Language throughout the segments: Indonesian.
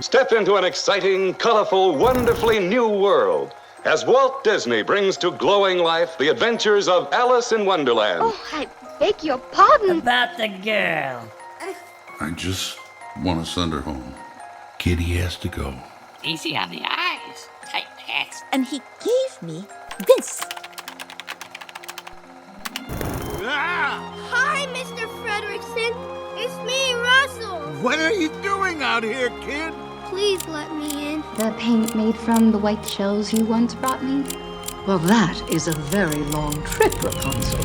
Step into an exciting, colorful, wonderfully new world as Walt Disney brings to glowing life the adventures of Alice in Wonderland. Oh, I beg your pardon. About the girl. I just want to send her home. Kitty has to go. Easy on the eyes. Tight pants. And he gave me this. Hi, Mr. Frederickson. It's me, Russell. What are you doing out here, kid? Please let me in. The paint made from the white shells you once brought me? Well, that is a very long trip, Rapunzel.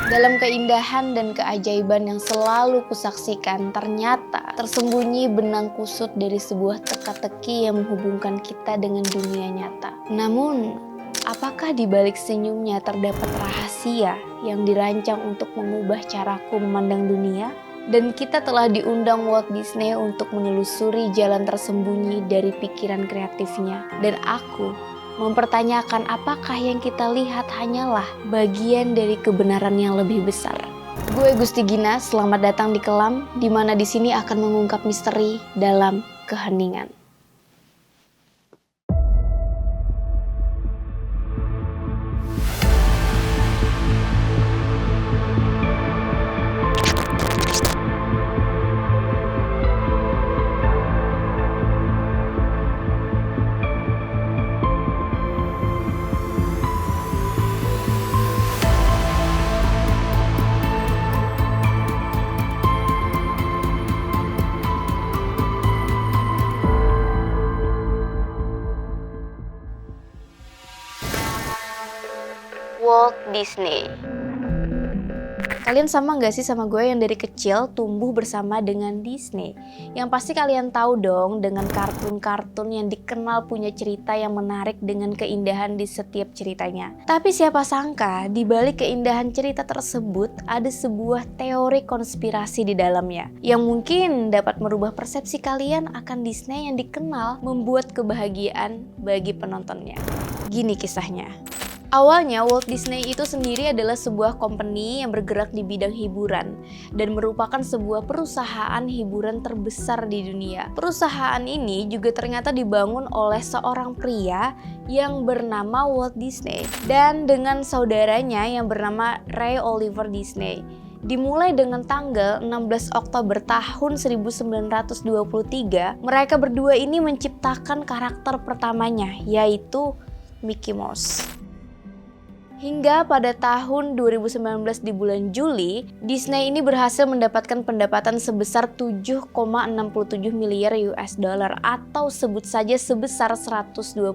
Dalam keindahan dan keajaiban yang selalu kusaksikan, ternyata tersembunyi benang kusut dari sebuah teka-teki yang menghubungkan kita dengan dunia nyata. Namun, apakah di balik senyumnya terdapat rahasia yang dirancang untuk mengubah caraku memandang dunia? Dan kita telah diundang Walt Disney untuk menelusuri jalan tersembunyi dari pikiran kreatifnya. Dan aku mempertanyakan apakah yang kita lihat hanyalah bagian dari kebenaran yang lebih besar. Gue Gusti Gina, selamat datang di Kelam, di mana di sini akan mengungkap misteri dalam keheningan. Walt Disney. Kalian sama gak sih sama gue yang dari kecil tumbuh bersama dengan Disney? Yang pasti kalian tahu dong dengan kartun-kartun yang dikenal punya cerita yang menarik dengan keindahan di setiap ceritanya. Tapi siapa sangka di balik keindahan cerita tersebut ada sebuah teori konspirasi di dalamnya yang mungkin dapat merubah persepsi kalian akan Disney yang dikenal membuat kebahagiaan bagi penontonnya. Gini kisahnya. Awalnya Walt Disney itu sendiri adalah sebuah company yang bergerak di bidang hiburan dan merupakan sebuah perusahaan hiburan terbesar di dunia. Perusahaan ini juga ternyata dibangun oleh seorang pria yang bernama Walt Disney dan dengan saudaranya yang bernama Ray Oliver Disney. Dimulai dengan tanggal 16 Oktober tahun 1923, mereka berdua ini menciptakan karakter pertamanya, yaitu Mickey Mouse. Hingga pada tahun 2019 di bulan Juli, Disney ini berhasil mendapatkan pendapatan sebesar 7,67 miliar US dollar atau sebut saja sebesar 125,82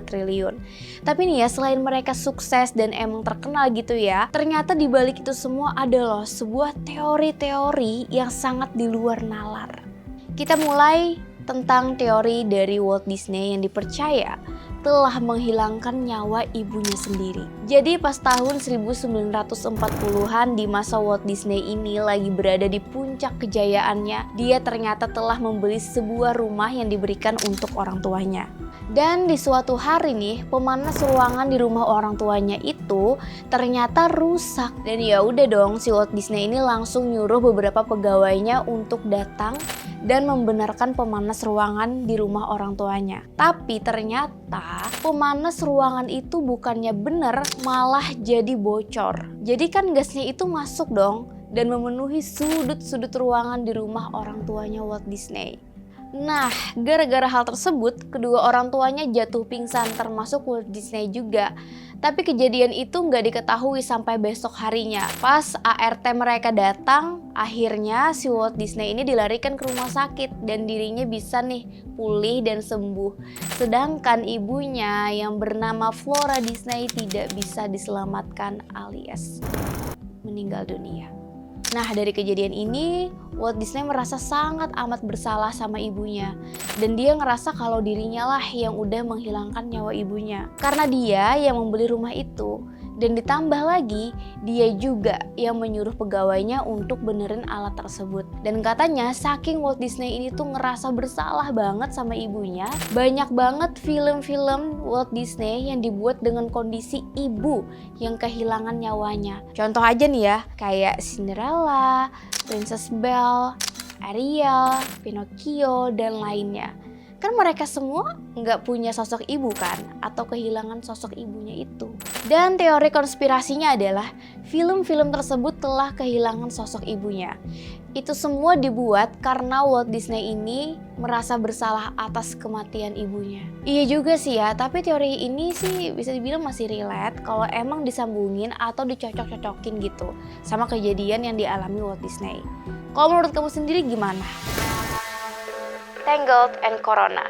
triliun. Tapi nih ya, selain mereka sukses dan emang terkenal gitu ya, ternyata di balik itu semua ada loh sebuah teori-teori yang sangat di luar nalar. Kita mulai tentang teori dari Walt Disney yang dipercaya telah menghilangkan nyawa ibunya sendiri. Jadi pas tahun 1940-an di masa Walt Disney ini lagi berada di puncak kejayaannya, dia ternyata telah membeli sebuah rumah yang diberikan untuk orang tuanya. Dan di suatu hari nih, pemanas ruangan di rumah orang tuanya itu ternyata rusak. Dan ya udah dong, si Walt Disney ini langsung nyuruh beberapa pegawainya untuk datang dan membenarkan pemanas ruangan di rumah orang tuanya. Tapi ternyata pemanas ruangan itu bukannya bener, malah jadi bocor. Jadi kan gasnya itu masuk dong dan memenuhi sudut-sudut ruangan di rumah orang tuanya Walt Disney. Nah, gara-gara hal tersebut, kedua orang tuanya jatuh pingsan termasuk Walt Disney juga. Tapi kejadian itu nggak diketahui sampai besok harinya. Pas ART mereka datang, akhirnya si Walt Disney ini dilarikan ke rumah sakit dan dirinya bisa nih pulih dan sembuh. Sedangkan ibunya yang bernama Flora Disney tidak bisa diselamatkan alias meninggal dunia. Nah, dari kejadian ini, Walt Disney merasa sangat amat bersalah sama ibunya. Dan dia ngerasa kalau dirinya lah yang udah menghilangkan nyawa ibunya. Karena dia yang membeli rumah itu. Dan ditambah lagi, dia juga yang menyuruh pegawainya untuk benerin alat tersebut. Dan katanya saking Walt Disney ini tuh ngerasa bersalah banget sama ibunya, banyak banget film-film Walt Disney yang dibuat dengan kondisi ibu yang kehilangan nyawanya. Contoh aja nih ya, kayak Cinderella, Princess Belle, Ariel, Pinocchio, dan lainnya. Kan mereka semua nggak punya sosok ibu kan, atau kehilangan sosok ibunya itu. Dan teori konspirasinya adalah film-film tersebut telah kehilangan sosok ibunya. Itu semua dibuat karena Walt Disney ini merasa bersalah atas kematian ibunya. Iya juga sih ya, tapi teori ini sih bisa dibilang masih relate kalau emang disambungin atau dicocok-cocokin gitu sama kejadian yang dialami Walt Disney. Kalau menurut kamu sendiri gimana? Tangled and Corona.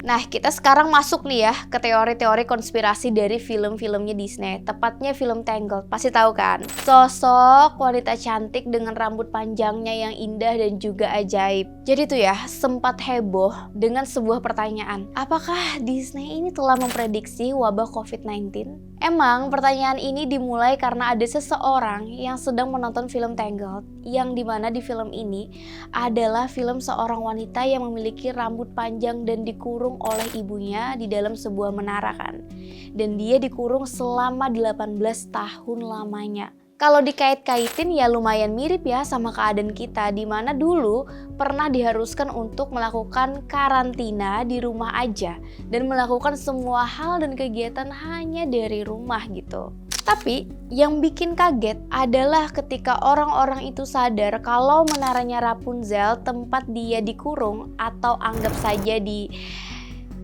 Nah, kita sekarang masuk nih ya ke teori-teori konspirasi dari film-filmnya Disney. Tepatnya film Tangled, pasti tahu kan? Sosok wanita cantik dengan rambut panjangnya yang indah dan juga ajaib. Jadi tuh ya, sempat heboh dengan sebuah pertanyaan. Apakah Disney ini telah memprediksi wabah COVID-19? Emang pertanyaan ini dimulai karena ada seseorang yang sedang menonton film Tangled, yang dimana di film ini adalah film seorang wanita yang memiliki rambut panjang dan dikurung oleh ibunya di dalam sebuah menara kan. Dan dia dikurung selama 18 tahun lamanya. Kalau dikait-kaitin ya lumayan mirip ya sama keadaan kita, di mana dulu pernah diharuskan untuk melakukan karantina di rumah aja dan melakukan semua hal dan kegiatan hanya dari rumah gitu. Tapi yang bikin kaget adalah ketika orang-orang itu sadar kalau menaranya Rapunzel, tempat dia dikurung atau anggap saja di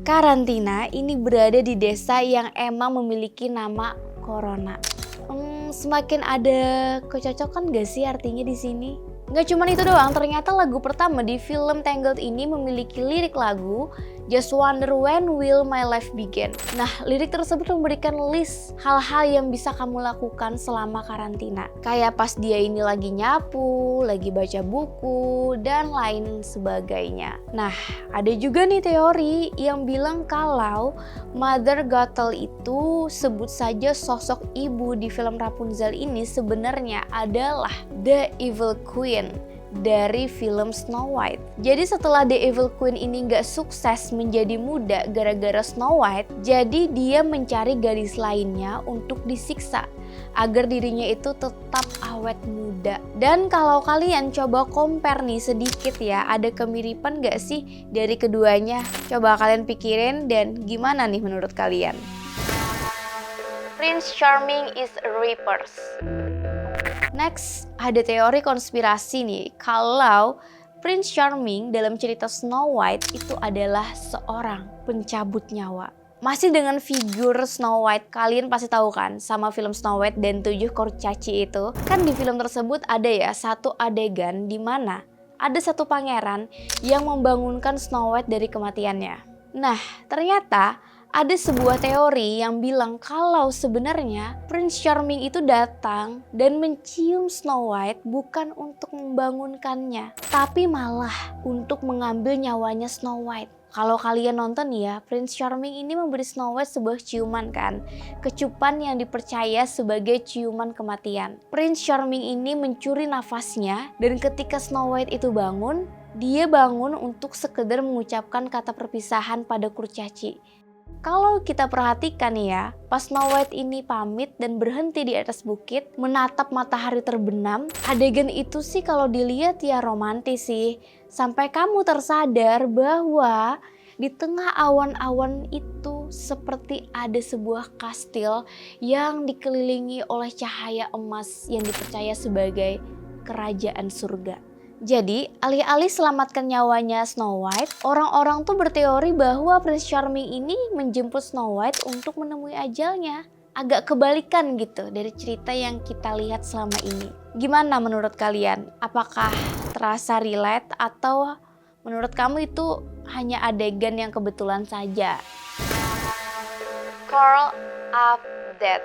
karantina, ini berada di desa yang emang memiliki nama Corona. Semakin ada kecocokan gak sih artinya di sini? Gak cuman itu doang, ternyata lagu pertama di film Tangled ini memiliki lirik lagu Just Wonder When Will My Life Begin. Nah, lirik tersebut memberikan list hal-hal yang bisa kamu lakukan selama karantina. Kayak pas dia ini lagi nyapu, lagi baca buku, dan lain sebagainya. Nah, ada juga nih teori yang bilang kalau Mother Gothel itu, sebut saja sosok ibu di film Rapunzel ini, sebenarnya adalah The Evil Queen dari film Snow White. Jadi setelah The Evil Queen ini gak sukses menjadi muda gara-gara Snow White, jadi dia mencari gadis lainnya untuk disiksa agar dirinya itu tetap awet muda. Dan kalau kalian coba compare nih sedikit ya, ada kemiripan gak sih dari keduanya? Coba kalian pikirin dan gimana nih menurut kalian? Prince Charming is a reverse. Next, ada teori konspirasi nih kalau Prince Charming dalam cerita Snow White itu adalah seorang pencabut nyawa. Masih dengan figur Snow White, kalian pasti tahu kan sama film Snow White dan 7 kurcaci itu. Kan di film tersebut ada ya satu adegan di mana ada satu pangeran yang membangunkan Snow White dari kematiannya. Nah, ternyata ada sebuah teori yang bilang kalau sebenarnya Prince Charming itu datang dan mencium Snow White bukan untuk membangunkannya, tapi malah untuk mengambil nyawanya Snow White. Kalau kalian nonton ya, Prince Charming ini memberi Snow White sebuah ciuman kan, kecupan yang dipercaya sebagai ciuman kematian. Prince Charming ini mencuri nafasnya dan ketika Snow White itu bangun, dia bangun untuk sekedar mengucapkan kata perpisahan pada kurcaci. Kalau kita perhatikan nih ya, pas Snow White ini pamit dan berhenti di atas bukit, menatap matahari terbenam, adegan itu sih kalau dilihat ya romantis sih. Sampai kamu tersadar bahwa di tengah awan-awan itu seperti ada sebuah kastil yang dikelilingi oleh cahaya emas yang dipercaya sebagai kerajaan surga. Jadi, alih-alih selamatkan nyawanya Snow White, orang-orang tuh berteori bahwa Prince Charming ini menjemput Snow White untuk menemui ajalnya. Agak kebalikan gitu dari cerita yang kita lihat selama ini. Gimana menurut kalian? Apakah terasa relate atau menurut kamu itu hanya adegan yang kebetulan saja? Curl Up Dead.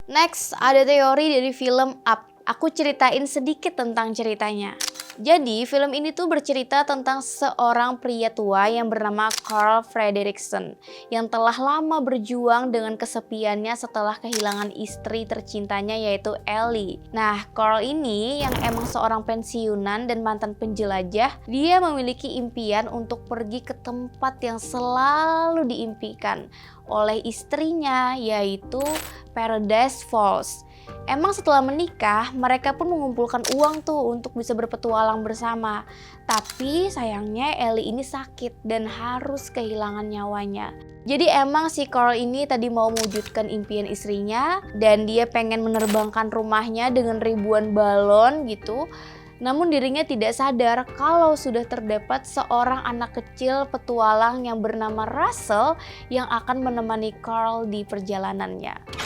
Next, ada teori dari film Up. Aku ceritain sedikit tentang ceritanya. Jadi film ini tuh bercerita tentang seorang pria tua yang bernama Carl Fredricksen yang telah lama berjuang dengan kesepiannya setelah kehilangan istri tercintanya yaitu Ellie. Nah, Carl ini yang emang seorang pensiunan dan mantan penjelajah, dia memiliki impian untuk pergi ke tempat yang selalu diimpikan oleh istrinya yaitu Paradise Falls. Emang setelah menikah, mereka pun mengumpulkan uang tuh untuk bisa berpetualang bersama. Tapi sayangnya Ellie ini sakit dan harus kehilangan nyawanya. Jadi emang si Carl ini tadi mau mewujudkan impian istrinya dan dia pengen menerbangkan rumahnya dengan ribuan balon gitu. Namun dirinya tidak sadar kalau sudah terdapat seorang anak kecil petualang yang bernama Russell yang akan menemani Carl di perjalanannya.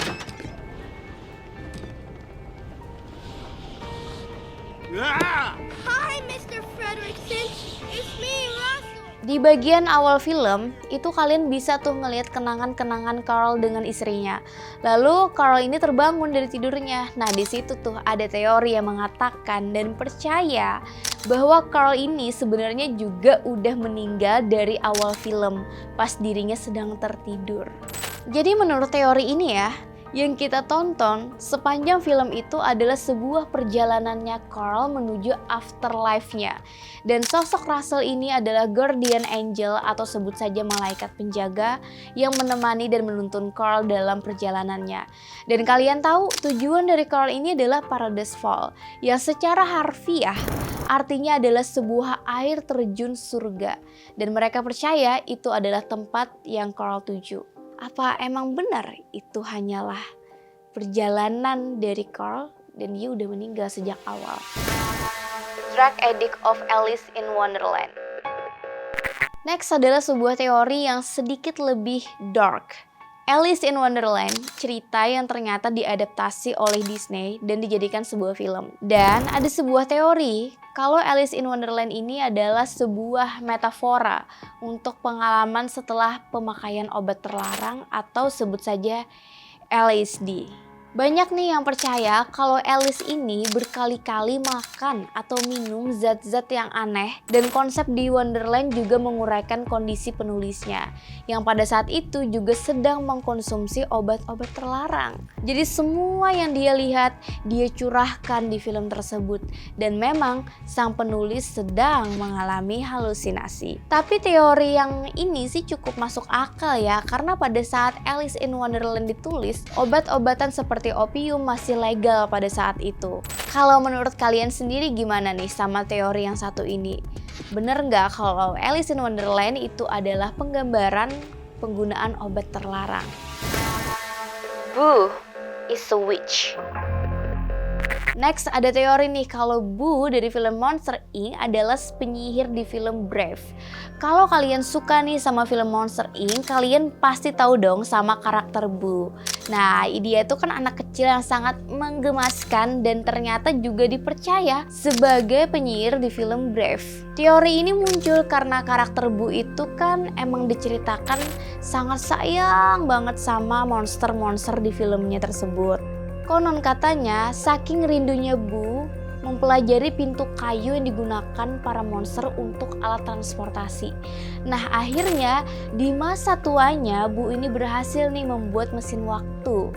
Hi, Mr. Fredricksen. It's me, Russell. Di bagian awal film, itu kalian bisa tuh ngelihat kenangan-kenangan Carl dengan istrinya. Lalu Carl ini terbangun dari tidurnya. Nah, di situ tuh ada teori yang mengatakan dan percaya bahwa Carl ini sebenarnya juga udah meninggal dari awal film pas dirinya sedang tertidur. Jadi menurut teori ini ya, yang kita tonton sepanjang film itu adalah sebuah perjalanannya Carl menuju afterlife-nya. Dan sosok Russell ini adalah guardian angel atau sebut saja malaikat penjaga yang menemani dan menuntun Carl dalam perjalanannya. Dan kalian tahu tujuan dari Carl ini adalah Paradise Falls yang secara harfiah artinya adalah sebuah air terjun surga. Dan mereka percaya itu adalah tempat yang Carl tuju. Apa emang benar itu hanyalah perjalanan dari Carl dan dia udah meninggal sejak awal? Drug Addict of Alice in Wonderland. Next adalah sebuah teori yang sedikit lebih dark. Alice in Wonderland, cerita yang ternyata diadaptasi oleh Disney dan dijadikan sebuah film. Dan ada sebuah teori kalau Alice in Wonderland ini adalah sebuah metafora untuk pengalaman setelah pemakaian obat terlarang atau sebut saja LSD. Banyak nih yang percaya kalau Alice ini berkali-kali makan atau minum zat-zat yang aneh dan konsep di Wonderland juga menguraikan kondisi penulisnya yang pada saat itu juga sedang mengkonsumsi obat-obat terlarang. Jadi semua yang dia lihat dia curahkan di film tersebut dan memang sang penulis sedang mengalami halusinasi. Tapi teori yang ini sih cukup masuk akal ya karena pada saat Alice in Wonderland ditulis obat-obatan seperti opium masih legal pada saat itu. Kalau menurut kalian sendiri gimana nih sama teori yang satu ini? Bener nggak kalau Alice in Wonderland itu adalah penggambaran penggunaan obat terlarang? Boo is a witch. Next ada teori nih kalau Boo dari film Monster Inc adalah penyihir di film Brave. Kalau kalian suka nih sama film Monster Inc, kalian pasti tahu dong sama karakter Boo. Nah, dia itu kan anak kecil yang sangat menggemaskan dan ternyata juga dipercaya sebagai penyihir di film Brave. Teori ini muncul karena karakter Boo itu kan emang diceritakan sangat sayang banget sama monster-monster di filmnya tersebut. Konon katanya, saking rindunya Boo mempelajari pintu kayu yang digunakan para monster untuk alat transportasi. Nah, akhirnya di masa tuanya Boo ini berhasil nih membuat mesin waktu.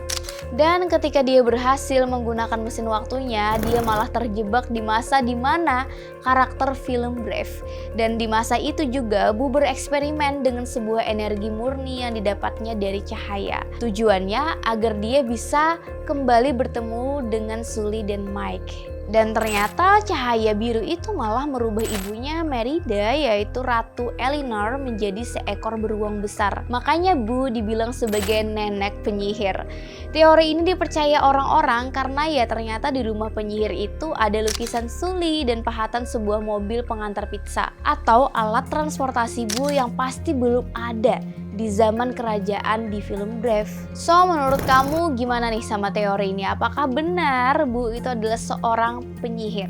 Dan ketika dia berhasil menggunakan mesin waktunya, dia malah terjebak di masa dimana karakter film Brave. Dan di masa itu juga Boo bereksperimen dengan sebuah energi murni yang didapatnya dari cahaya. Tujuannya agar dia bisa kembali bertemu dengan Sully dan Mike. Dan ternyata cahaya biru itu malah merubah ibunya Merida yaitu Ratu Elinor menjadi seekor beruang besar. Makanya Boo dibilang sebagai nenek penyihir. Teori ini dipercaya orang-orang karena ya ternyata di rumah penyihir itu ada lukisan Sully dan pahatan sebuah mobil pengantar pizza atau alat transportasi Boo yang pasti belum ada di zaman kerajaan di film Brave. So, menurut kamu gimana nih sama teori ini? Apakah benar Bu itu adalah seorang penyihir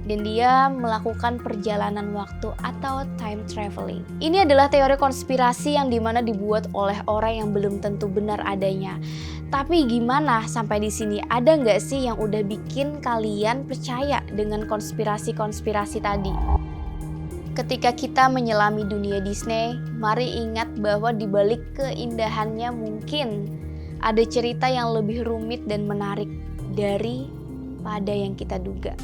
dan dia melakukan perjalanan waktu atau time traveling? Ini adalah teori konspirasi yang dimana dibuat oleh orang yang belum tentu benar adanya. Tapi gimana sampai di sini? Ada nggak sih yang udah bikin kalian percaya dengan konspirasi-konspirasi tadi? Ketika kita menyelami dunia Disney, mari ingat bahwa di balik keindahannya mungkin ada cerita yang lebih rumit dan menarik daripada yang kita duga.